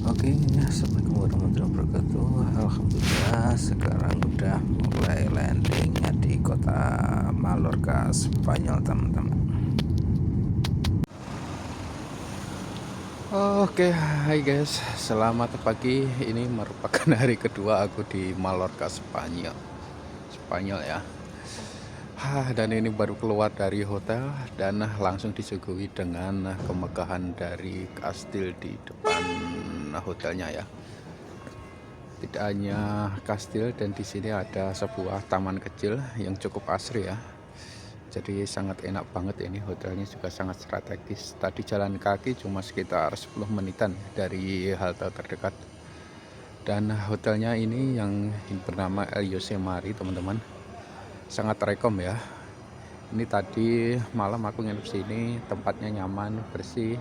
Oke, assalamualaikum warahmatullahi wabarakatuh. Alhamdulillah, sekarang udah mulai landingnya di kota Mallorca, Spanyol, teman-teman. Oke, hai guys, selamat pagi. Ini merupakan hari kedua aku di Mallorca, Spanyol. Spanyol ya. Dan ini baru keluar dari hotel dan langsung disuguhi dengan kemegahan dari kastil di depan hotelnya ya. Tidak hanya kastil, dan di sini ada sebuah taman kecil yang cukup asri ya. Jadi sangat enak banget ini, hotelnya juga sangat strategis. Tadi jalan kaki cuma sekitar 10 menitan dari halte terdekat. Dan hotelnya ini yang bernama El Yosemite, teman-teman. Sangat rekom ya. Ini tadi malam aku nginep sini, tempatnya nyaman, bersih,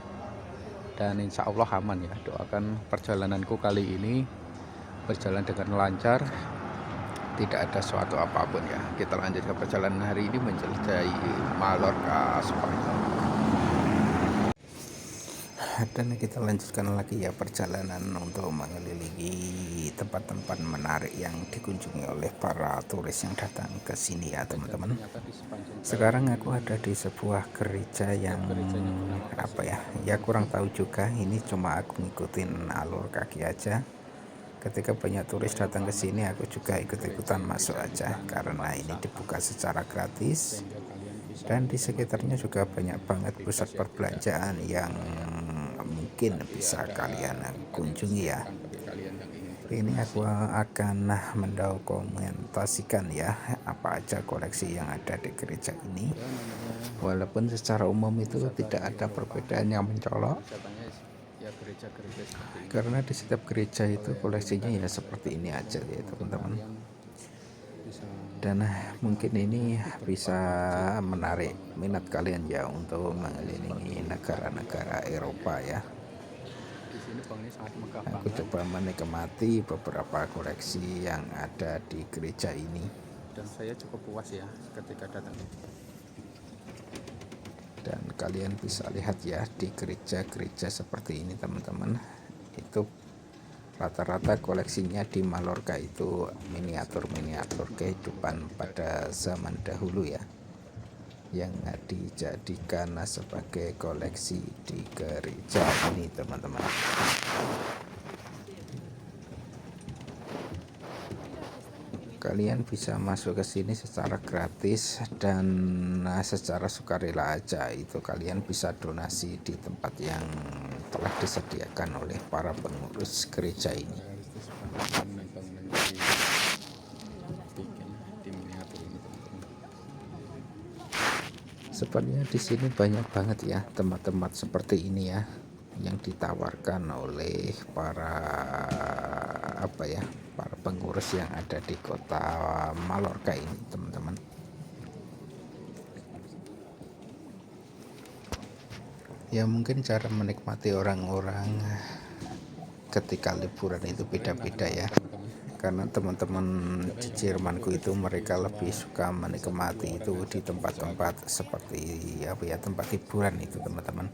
dan insya Allah aman ya. Doakan perjalananku kali ini berjalan dengan lancar, tidak ada suatu apapun ya. Kita lanjut ke perjalanan hari ini menjelajahi Mallorca, Spanyol. Dan kita lanjutkan lagi ya perjalanan untuk mengelilingi tempat-tempat menarik yang dikunjungi oleh para turis yang datang ke sini ya, teman-teman. Sekarang aku ada di sebuah gereja yang apa ya, kurang tahu juga. Ini cuma aku ngikutin alur kaki aja. Ketika banyak turis datang ke sini, aku juga ikut-ikutan masuk aja karena ini dibuka secara gratis. Dan di sekitarnya juga banyak banget pusat perbelanjaan yang mungkin bisa kalian kunjungi ya. Ini aku akan mendokumentasikan ya apa aja koleksi yang ada di gereja ini. Walaupun secara umum itu tidak ada perbedaan yang mencolok, karena di setiap gereja itu koleksinya ya seperti ini aja ya, teman-teman. Dan mungkin ini bisa menarik minat kalian ya untuk mengelilingi negara-negara Eropa ya. Aku coba menikmati beberapa koleksi yang ada di gereja ini, dan saya cukup puas ya ketika datang. Dan kalian bisa lihat ya di gereja-gereja seperti ini, teman-teman. Itu rata-rata koleksinya di Mallorca itu miniatur-miniatur kehidupan pada zaman dahulu ya, yang dijadikan sebagai koleksi di gereja ini, teman-teman. Kalian bisa masuk ke sini secara gratis dan secara sukarela aja. Itu kalian bisa donasi di tempat yang telah disediakan oleh para pengurus gereja ini. Sebenarnya di sini banyak banget ya tempat-tempat seperti ini ya yang ditawarkan oleh para para pengurus yang ada di kota Mallorca ini, teman-teman. Ya mungkin cara menikmati orang-orang ketika liburan itu beda-beda ya, karena teman-teman di Jermanku itu mereka lebih suka menikmati itu di tempat-tempat seperti tempat hiburan itu, teman-teman.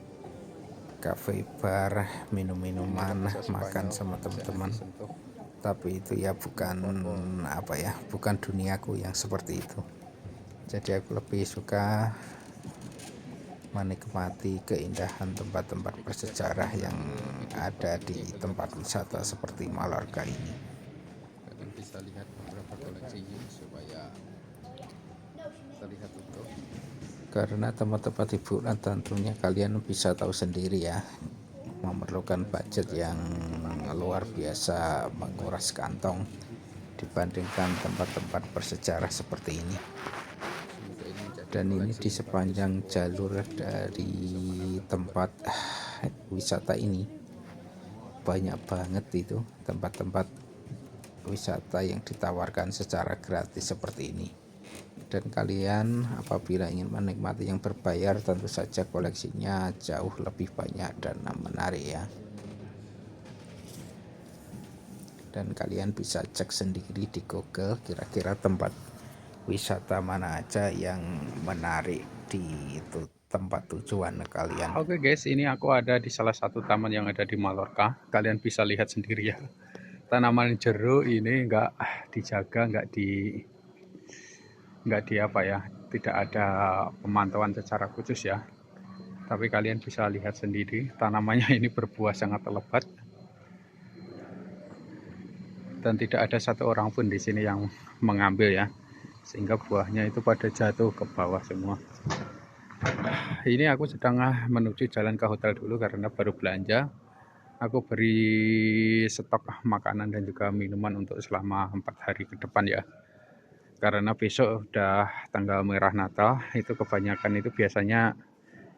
Cafe, bar, minum-minuman, makan sama teman-teman. Tapi itu ya bukan duniaku yang seperti itu. Jadi aku lebih suka menikmati keindahan tempat-tempat bersejarah yang ada di tempat wisata seperti Mallorca ini. Kalian bisa lihat beberapa koleksinya supaya terlihat utuh. Karena tempat-tempat hiburan tentunya kalian bisa tahu sendiri ya, memerlukan budget yang luar biasa, menguras kantong dibandingkan tempat-tempat bersejarah seperti ini. Dan ini di sepanjang jalur dari tempat wisata ini banyak banget itu tempat-tempat wisata yang ditawarkan secara gratis seperti ini. Dan kalian apabila ingin menikmati yang berbayar, tentu saja koleksinya jauh lebih banyak dan menarik ya. Dan kalian bisa cek sendiri di Google kira-kira tempat wisata mana aja yang menarik di tempat tujuan kalian. Oke guys, ini aku ada di salah satu taman yang ada di Mallorca. Kalian bisa lihat sendiri ya. Tanaman jeruk ini nggak dijaga, nggak di apa ya, tidak ada pemantauan secara khusus ya. Tapi kalian bisa lihat sendiri, tanamannya ini berbuah sangat lebat. Dan tidak ada satu orang pun di sini yang mengambil ya, sehingga buahnya itu pada jatuh ke bawah semua. Ini aku sedang menuju jalan ke hotel dulu karena baru belanja. Aku beri stok makanan dan juga minuman untuk selama 4 hari ke depan ya. Karena besok udah tanggal merah Natal, itu kebanyakan itu biasanya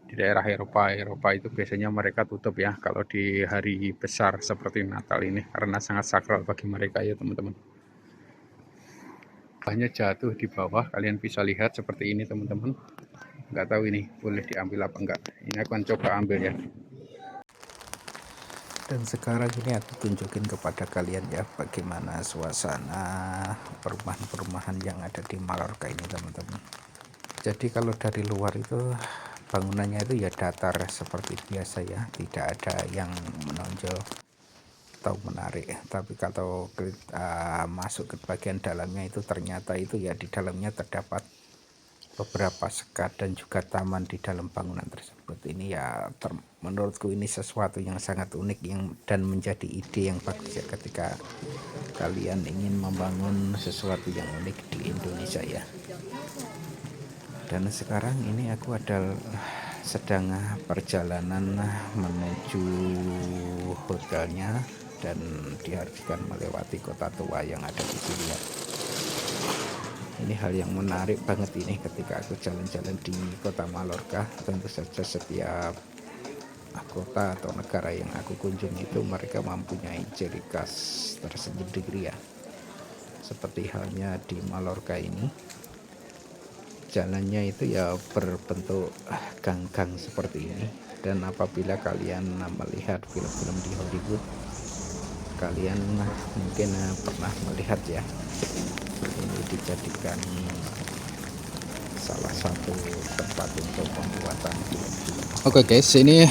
di daerah Eropa itu biasanya mereka tutup ya kalau di hari besar seperti Natal ini, karena sangat sakral bagi mereka ya teman-teman. Banyak jatuh di bawah, kalian bisa lihat seperti ini teman-teman. Nggak tahu ini boleh diambil apa enggak. Ini aku akan coba ambil ya. Dan sekarang ini aku tunjukin kepada kalian ya bagaimana suasana perumahan-perumahan yang ada di Mallorca ini teman-teman. Jadi kalau dari luar itu bangunannya itu ya datar seperti biasa ya, tidak ada yang menonjol atau menarik. Tapi kalau kita masuk ke bagian dalamnya itu ternyata itu ya di dalamnya terdapat beberapa sekat dan juga taman di dalam bangunan tersebut. Ini ya menurutku ini sesuatu yang sangat unik dan menjadi ide yang bagus ya ketika kalian ingin membangun sesuatu yang unik di Indonesia ya. Dan sekarang ini aku sedang perjalanan menuju hotelnya dan diharuskan melewati kota tua yang ada di sini ya. Ini hal yang menarik banget ini ketika aku jalan-jalan di kota Mallorca. Tentu saja setiap kota atau negara yang aku kunjungi itu mereka mempunyai ciri khas tersendiri ya. Seperti halnya di Mallorca ini, jalannya itu ya berbentuk gang-gang seperti ini. Dan apabila kalian melihat film-film di Hollywood, kalian mungkin pernah melihat ya, ini dijadikan salah satu tempat untuk pembuatan film-film. Oke guys, ini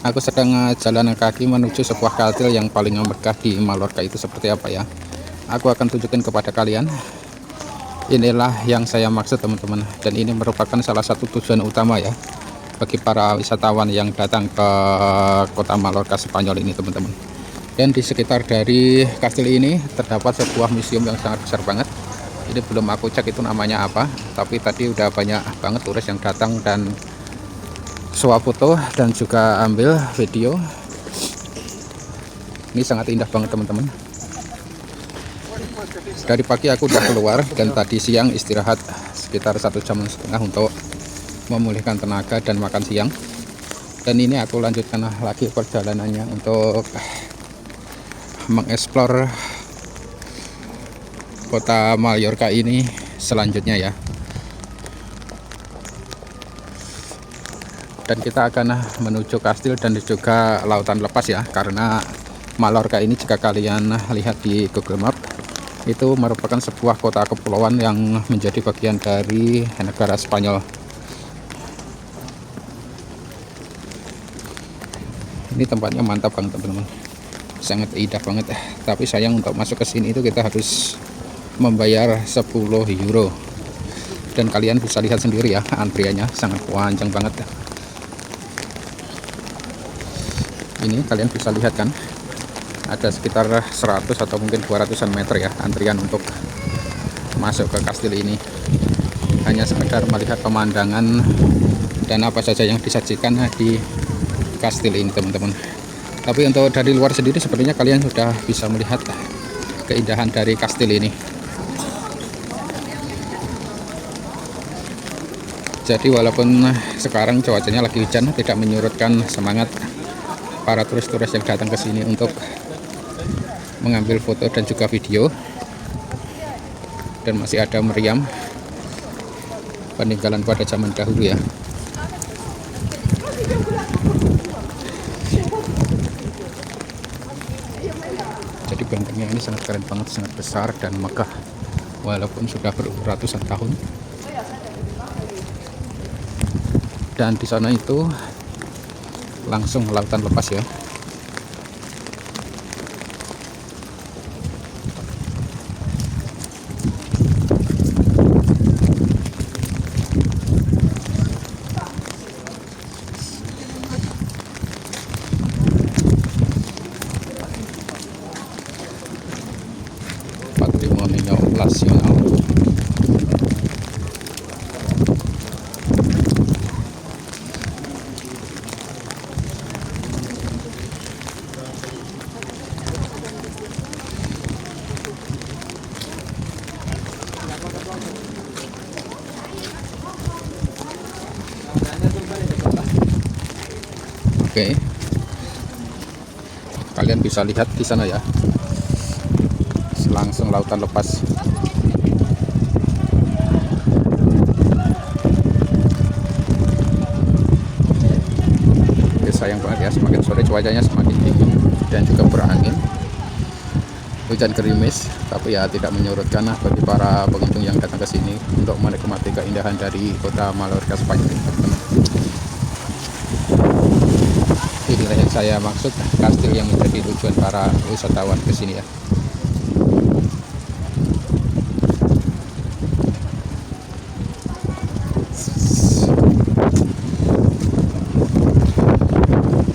aku sedang jalan kaki menuju sebuah kastil yang paling megah di Mallorca itu seperti apa ya. Aku akan tunjukin kepada kalian. Inilah yang saya maksud teman-teman, dan ini merupakan salah satu tujuan utama ya bagi para wisatawan yang datang ke kota Mallorca Spanyol ini teman-teman. Dan di sekitar dari kastil ini terdapat sebuah museum yang sangat besar banget. Ini belum aku cek itu namanya apa, tapi tadi udah banyak banget turis yang datang dan swafoto dan juga ambil video. Ini sangat indah banget teman-teman. Dari pagi aku udah keluar dan tadi siang istirahat sekitar 1,5 jam untuk memulihkan tenaga dan makan siang. Dan ini aku lanjutkan lagi perjalanannya untuk mengeksplor kota Mallorca ini selanjutnya ya. Dan kita akan menuju kastil dan juga lautan lepas ya, karena Mallorca ini jika kalian lihat di Google Map itu merupakan sebuah kota kepulauan yang menjadi bagian dari negara Spanyol. Ini tempatnya mantap banget teman-teman, sangat indah banget. Tapi sayang untuk masuk ke sini itu kita harus membayar 10 euro. Dan kalian bisa lihat sendiri ya, antriannya sangat panjang banget. Ini kalian bisa lihat kan, ada sekitar 100 atau mungkin 200-an meter ya antrian untuk masuk ke kastil ini. Hanya sekedar melihat pemandangan dan apa saja yang disajikan di kastil ini teman-teman. Tapi untuk dari luar sendiri sepertinya kalian sudah bisa melihat keindahan dari kastil ini. Jadi walaupun sekarang cuacanya lagi hujan, tidak menyurutkan semangat para turis-turis yang datang ke sini untuk mengambil foto dan juga video. Dan masih ada meriam peninggalan pada zaman dahulu ya. Jadi bentengnya ini sangat keren banget, sangat besar dan megah walaupun sudah berumur ratusan tahun. Dan di sana itu langsung lautan lepas ya. Patrimonio nasional. Oke, kalian bisa lihat di sana ya, langsung lautan lepas. Oke, sayang banget ya, semakin sore cuacanya semakin dingin dan juga berangin, hujan gerimis, tapi ya tidak menyurutkan lah bagi para pengunjung yang datang ke sini untuk menikmati keindahan dari kota Mallorca, Spanyol. Inilah yang saya maksud, kastil yang menjadi tujuan para wisatawan ke sini ya.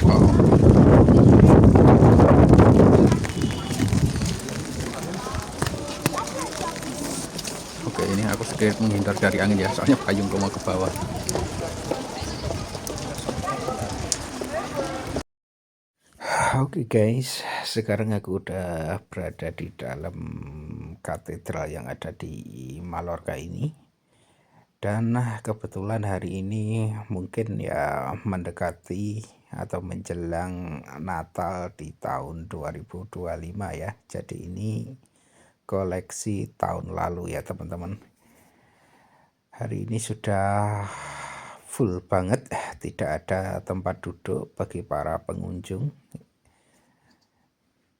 Oh. Oke, ini aku sedikit menghindar dari angin ya, soalnya payungku mau ke bawah. Oke guys, sekarang aku udah berada di dalam katedral yang ada di Mallorca ini. Dan kebetulan hari ini mungkin ya mendekati atau menjelang Natal di tahun 2025 ya. Jadi ini koleksi tahun lalu ya teman-teman. Hari ini sudah full banget, tidak ada tempat duduk bagi para pengunjung,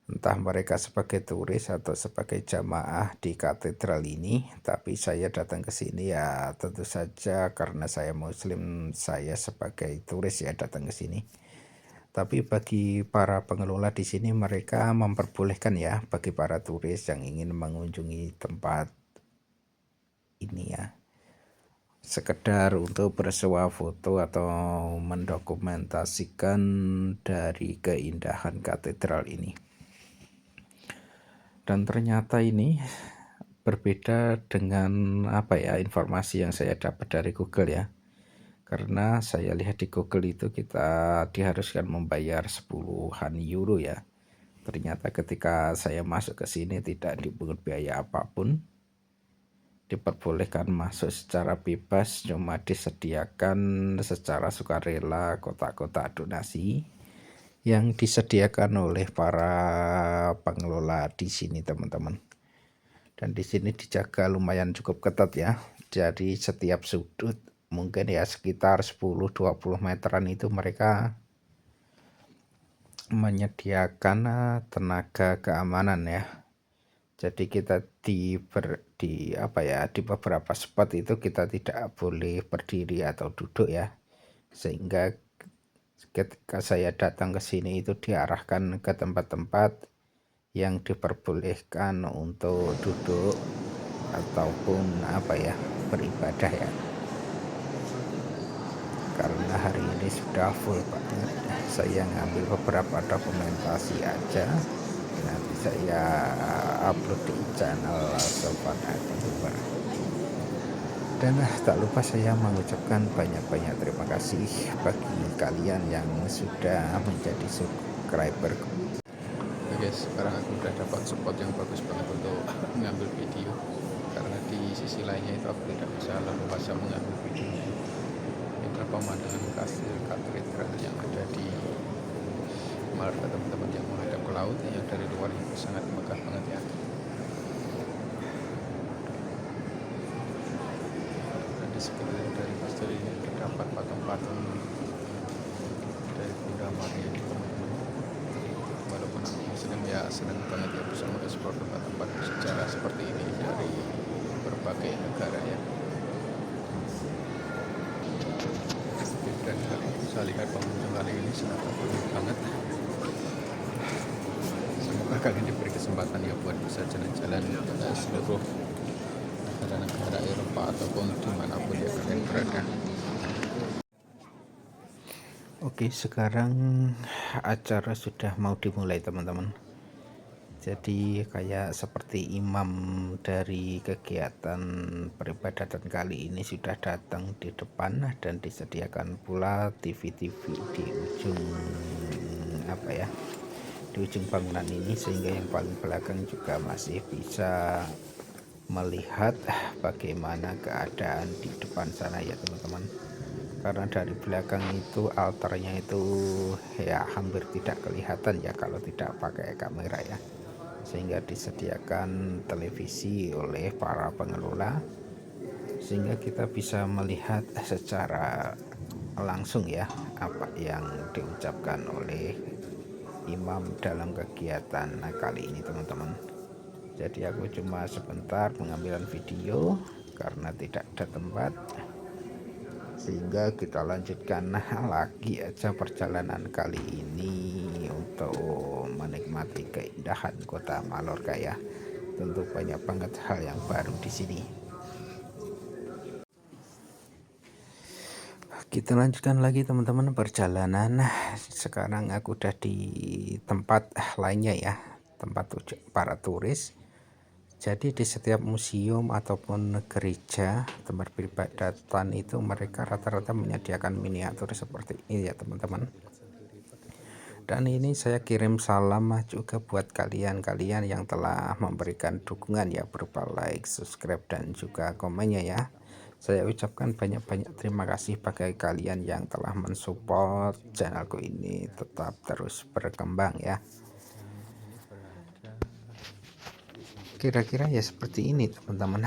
entah mereka sebagai turis atau sebagai jamaah di katedral ini. Tapi saya datang ke sini ya tentu saja karena saya muslim, saya sebagai turis ya datang ke sini. Tapi bagi para pengelola di sini, mereka memperbolehkan ya bagi para turis yang ingin mengunjungi tempat ini ya, sekedar untuk bersuah foto atau mendokumentasikan dari keindahan katedral ini. Dan ternyata ini berbeda dengan apa ya, informasi yang saya dapat dari Google ya. Karena saya lihat di Google itu kita diharuskan membayar 10-an euro ya. Ternyata ketika saya masuk ke sini tidak dipungut biaya apapun. Diperbolehkan masuk secara bebas, cuma disediakan secara sukarela kotak-kotak donasi yang disediakan oleh para pengelola di sini teman-teman. Dan di sini dijaga lumayan cukup ketat ya. Jadi setiap sudut mungkin ya sekitar 10-20 meteran itu mereka menyediakan tenaga keamanan ya. Jadi kita di beberapa spot itu kita tidak boleh berdiri atau duduk ya. Sehingga ketika saya datang ke sini itu diarahkan ke tempat-tempat yang diperbolehkan untuk duduk ataupun beribadah ya. Karena hari ini sudah full banget, saya ngambil beberapa dokumentasi aja, nanti saya upload di channel Sobat YouTuber. Dan tak lupa saya mengucapkan banyak-banyak terima kasih bagi kalian yang sudah menjadi subscriber. Oke guys, sekarang aku udah dapat spot yang bagus banget untuk mengambil video, karena di sisi lainnya itu aku tidak bisa leluasa mengambil video. Inilah pemandangan kastil katedral yang ada di Mallorca teman-teman, yang menghadap ke laut, yang dari luar itu sangat megah banget ya. Di sekitar dari kastil ini terdapat patung-patung dari Bunda Maria teman-teman. Walaupun aku muslim ya, senang banget ya bisa mengeksplor tempat-tempat sejarah seperti ini dari berbagai negara ya. bisa lihat pengunjung kali ini sangat penuh banget. Semoga kalian diberi kesempatan ya buat bisa jalan-jalan ke seluruh negara-negara Eropa ataupun dimanapun ya kalian berada. Oke, sekarang acara sudah mau dimulai teman-teman. Jadi kayak seperti imam dari kegiatan peribadatan kali ini sudah datang di depan dan disediakan pula TV-TV di ujung di ujung bangunan ini, sehingga yang paling belakang juga masih bisa melihat bagaimana keadaan di depan sana ya teman-teman. Karena dari belakang itu altarnya itu ya hampir tidak kelihatan ya kalau tidak pakai kamera ya, sehingga disediakan televisi oleh para pengelola sehingga kita bisa melihat secara langsung ya apa yang diucapkan oleh imam dalam kegiatan kali ini teman-teman. Jadi aku cuma sebentar pengambilan video karena tidak ada tempat, sehingga kita lanjutkan lagi aja perjalanan kali ini untuk menikmati keindahan kota Mallorca ya. Tentu banyak banget hal yang baru di sini. Kita lanjutkan lagi teman-teman perjalanan. Sekarang aku udah di tempat lainnya ya, tempat para turis. Jadi di setiap museum ataupun gereja tempat peribadatan itu mereka rata-rata menyediakan miniatur seperti ini ya teman-teman. Dan ini saya kirim salam juga buat kalian-kalian yang telah memberikan dukungan ya, berupa like, subscribe dan juga komennya ya. Saya ucapkan banyak-banyak terima kasih bagi kalian yang telah mensupport channelku ini tetap terus berkembang ya. Kira-kira ya seperti ini teman-teman.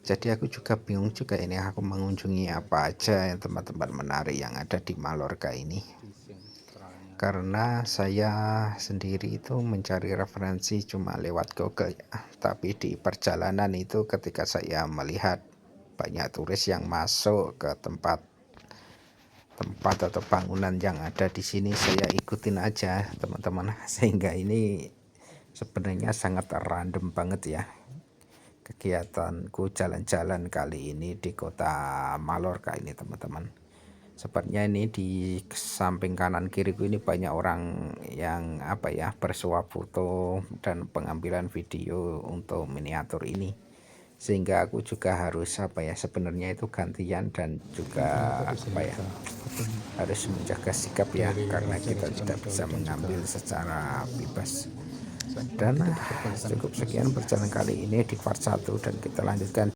Jadi aku juga bingung juga ini aku mengunjungi apa aja yang tempat-tempat menarik yang ada di Mallorca ini, karena saya sendiri itu mencari referensi cuma lewat Google ya. Tapi di perjalanan itu ketika saya melihat banyak turis yang masuk ke tempat atau bangunan yang ada di sini, saya ikutin aja teman-teman, sehingga ini sebenarnya sangat random banget ya kegiatanku jalan-jalan kali ini di kota Mallorca ini teman-teman. Sepertinya ini di samping kanan kiriku ini banyak orang yang bersuap foto dan pengambilan video untuk miniatur ini, sehingga aku juga harus sebenarnya itu gantian dan juga harus menjaga sikap ya, karena kita tidak bisa mengambil secara bebas. Dan cukup sekian perjalanan kali ini di part 1 dan kita lanjutkan